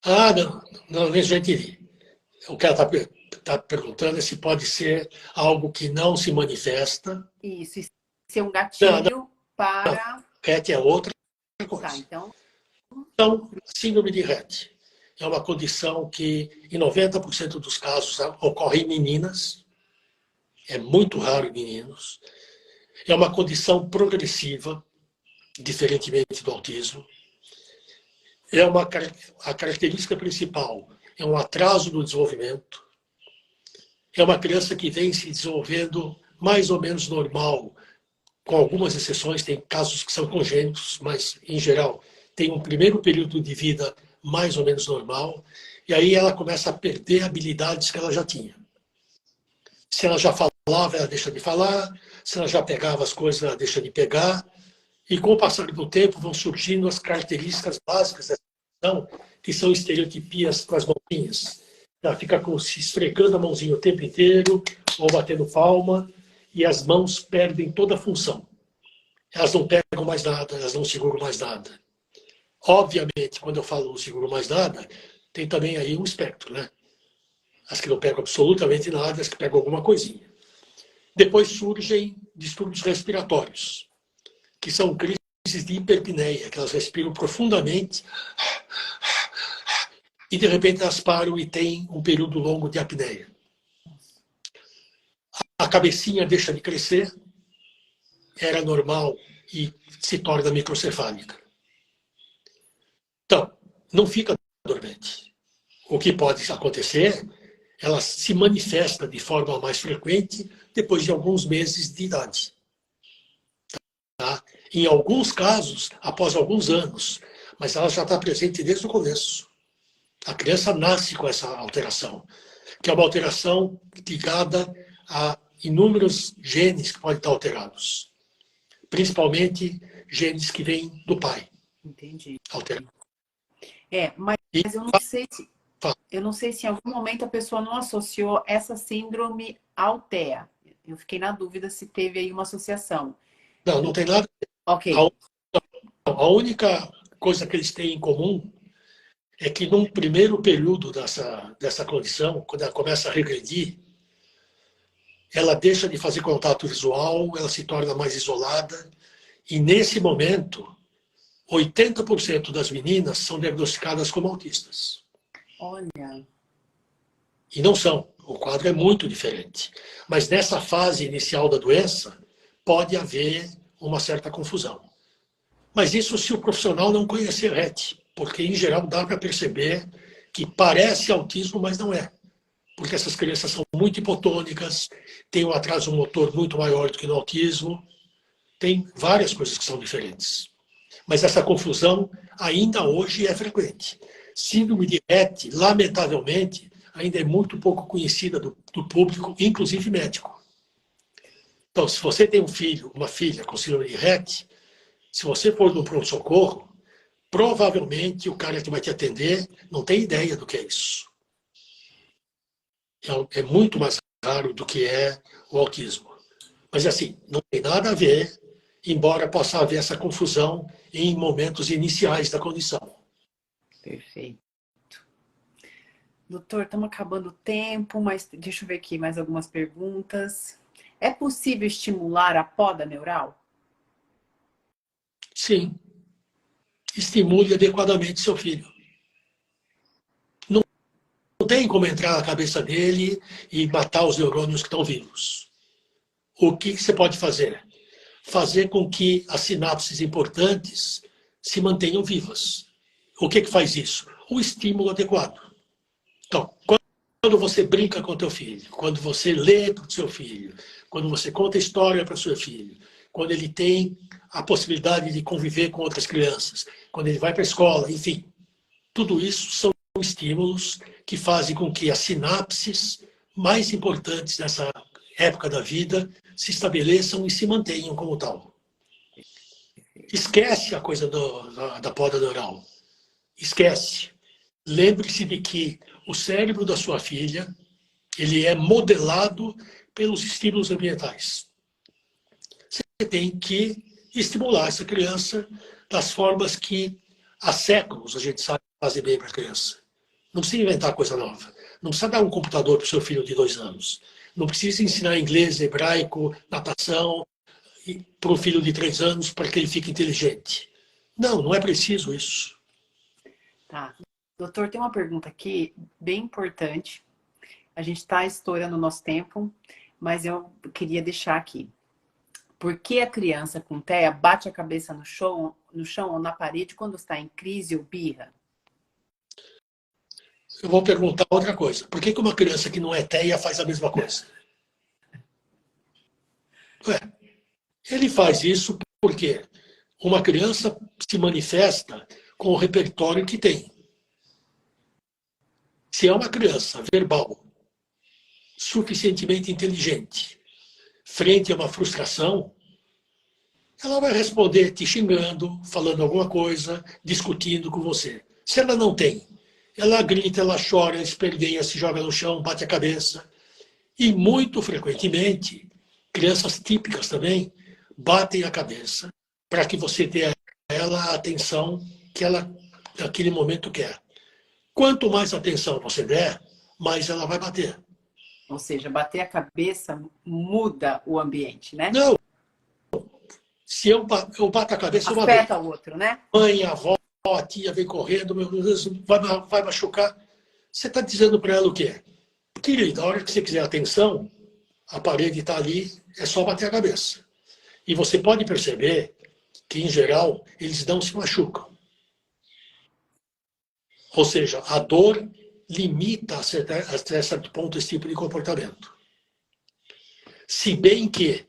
Ah, não, já entendi. O que ela está perguntando é se pode ser algo que não se manifesta. Isso, e ser um gatilho para... Não. Rett é outra coisa. Tá, então... Então, síndrome de Rett é uma condição que, em 90% dos casos, ocorre em meninas. É muito raro em meninos. É uma condição progressiva, diferentemente do autismo. A característica principal é um atraso no desenvolvimento. É uma criança que vem se desenvolvendo mais ou menos normal, com algumas exceções, tem casos que são congênitos, mas, em geral, tem um primeiro período de vida mais ou menos normal, e aí ela começa a perder habilidades que ela já tinha. Se ela já falava, ela deixa de falar, se ela já pegava as coisas, ela deixa de pegar, e com o passar do tempo vão surgindo as características básicas dessa condição, que são estereotipias com as mãozinhas. Ela fica se esfregando a mãozinha o tempo inteiro, ou batendo palma, e as mãos perdem toda a função. Elas não pegam mais nada, elas não seguram mais nada. Obviamente, quando eu falo não seguro mais nada, tem também aí um espectro, né? As que não pegam absolutamente nada, as que pegam alguma coisinha. Depois surgem distúrbios respiratórios, que são crises de hiperpneia, que elas respiram profundamente e, de repente, elas param e têm um período longo de apneia. A cabecinha deixa de crescer, era normal e se torna microcefálica. Então, não fica dormente. O que pode acontecer, ela se manifesta de forma mais frequente depois de alguns meses de idade. Tá? Em alguns casos, após alguns anos, mas ela já está presente desde o começo. A criança nasce com essa alteração, que é uma alteração ligada a inúmeros genes que podem estar alterados. Principalmente genes que vêm do pai. Entendi. Alterados. Mas eu não sei se em algum momento a pessoa não associou essa síndrome ao TEA. Eu fiquei na dúvida se teve aí uma associação. Não tem nada. Ok. A única coisa que eles têm em comum é que num primeiro período dessa condição, quando ela começa a regredir, ela deixa de fazer contato visual, ela se torna mais isolada. E nesse momento, 80% das meninas são diagnosticadas como autistas. Olha. E não são. O quadro é muito diferente. Mas nessa fase inicial da doença, pode haver uma certa confusão. Mas isso se o profissional não conhecer RET, porque em geral dá para perceber que parece autismo, mas não é. Porque essas crianças são muito hipotônicas, têm um atraso motor muito maior do que no autismo, tem várias coisas que são diferentes. Mas essa confusão ainda hoje é frequente. Síndrome de Rett, lamentavelmente, ainda é muito pouco conhecida do público, inclusive médico. Então, se você tem um filho, uma filha com síndrome de Rett, se você for no pronto-socorro, provavelmente o cara que vai te atender não tem ideia do que é isso. É muito mais raro do que é o autismo. Mas, assim, não tem nada a ver, embora possa haver essa confusão em momentos iniciais da condição. Perfeito. Doutor, estamos acabando o tempo, mas deixa eu ver aqui mais algumas perguntas. É possível estimular a poda neural? Sim. Estimule adequadamente seu filho. Não tem como entrar na cabeça dele e matar os neurônios que estão vivos. O que você pode fazer? Fazer com que as sinapses importantes se mantenham vivas. O que faz isso? O estímulo adequado. Então, quando você brinca com teu filho, quando você lê para o seu filho, quando você conta história para o seu filho, quando ele tem a possibilidade de conviver com outras crianças, quando ele vai para a escola, enfim, tudo isso são estímulos que fazem com que as sinapses mais importantes nessa época da vida se estabeleçam e se mantenham como tal. Esquece a coisa da poda neural. Esquece. Lembre-se de que o cérebro da sua filha ele é modelado pelos estímulos ambientais. Você tem que estimular essa criança das formas que há séculos a gente sabe fazer bem para a criança. Não precisa inventar coisa nova. Não precisa dar um computador para o seu filho de 2 anos. Não precisa ensinar inglês, hebraico, natação para um filho de 3 anos para que ele fique inteligente. Não, não é preciso isso. Tá. Doutor, tem uma pergunta aqui bem importante. A gente está estourando o nosso tempo, mas eu queria deixar aqui. Por que a criança com TEA bate a cabeça no chão ou na parede quando está em crise ou birra? Eu vou perguntar outra coisa. Por que uma criança que não é TEA faz a mesma coisa? Ué, ele faz isso porque uma criança se manifesta com o repertório que tem. Se é uma criança verbal, suficientemente inteligente, frente a uma frustração, ela vai responder te xingando, falando alguma coisa, discutindo com você. Se ela não tem, ela grita, ela chora, esperneia, se joga no chão, bate a cabeça. E muito frequentemente, crianças típicas também batem a cabeça para que você dê a ela a atenção que ela naquele momento quer. Quanto mais atenção você der, mais ela vai bater. Ou seja, bater a cabeça muda o ambiente, né? Não, se eu bato a cabeça uma vez, afeta o outro, né? mãe, avó, a tia vem correndo, meu Deus, vai machucar. Você está dizendo para ela o quê? Querida, a hora que você quiser atenção, a parede está ali, é só bater a cabeça. E você pode perceber que, em geral, eles não se machucam. Ou seja, a dor limita até certo ponto esse tipo de comportamento. Se bem que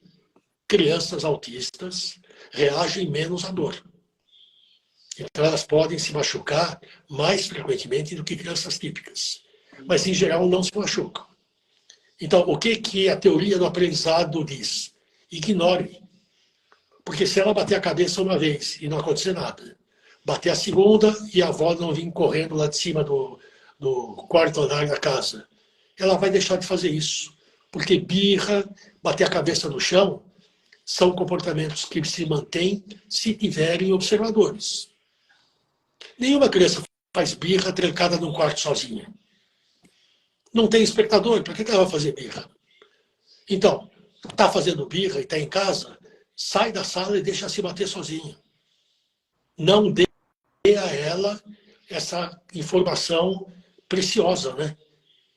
crianças autistas reagem menos à dor. Então, elas podem se machucar mais frequentemente do que crianças típicas. Mas, em geral, não se machucam. Então, o que a teoria do aprendizado diz? Ignore. Porque se ela bater a cabeça uma vez e não acontecer nada, bater a segunda e a avó não vir correndo lá de cima do quarto andar da casa, ela vai deixar de fazer isso. Porque birra, bater a cabeça no chão, são comportamentos que se mantêm se tiverem observadores. Nenhuma criança faz birra trancada num quarto sozinha. Não tem espectador, para que ela vai fazer birra? Então, está fazendo birra e está em casa, sai da sala e deixa se bater sozinho. Não dê a ela essa informação preciosa, né?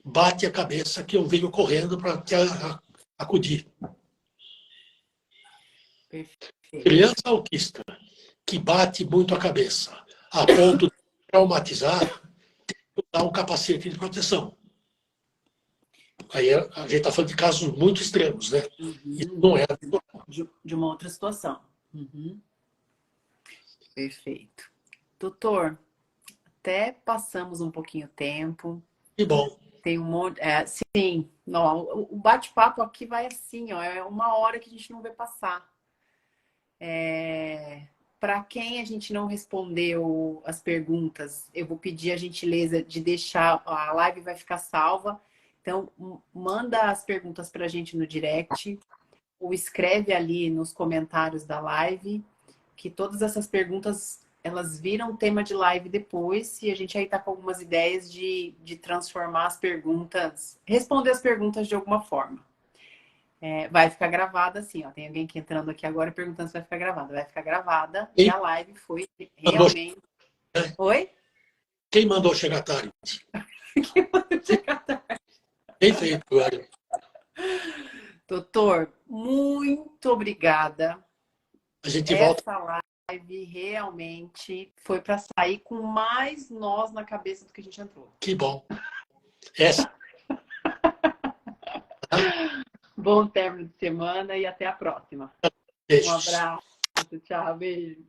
Bate a cabeça que eu venho correndo para te acudir. Perfeito. Criança autista que bate muito a cabeça, a ponto de traumatizar, tem que usar um capacete de proteção. Aí a gente está falando de casos muito extremos, né? Isso não é de uma outra situação. Uhum. Perfeito. Doutor, até passamos um pouquinho tempo. que bom. Tem um monte. Sim, não, o bate-papo aqui vai assim, ó, é 1 hora que a gente não vê passar. Para quem a gente não respondeu as perguntas, eu vou pedir a gentileza de deixar, a live vai ficar salva. Então, manda as perguntas para a gente no direct, ou escreve ali nos comentários da live, que todas essas perguntas, elas viram tema de live depois, e a gente aí tá com algumas ideias de transformar as perguntas, responder as perguntas de alguma forma. Vai ficar gravada assim, ó. Tem alguém que entrando aqui agora perguntando se vai ficar gravada. Vai ficar gravada e a live foi realmente... Oi? Quem mandou chegar tarde? Quem mandou chegar tarde? Quem fez, Glória? Doutor, muito obrigada. A gente volta. Essa live realmente foi para sair com mais nós na cabeça do que a gente entrou. Que bom. Essa. Bom término de semana e até a próxima. Beijos. Um abraço, tchau, beijo.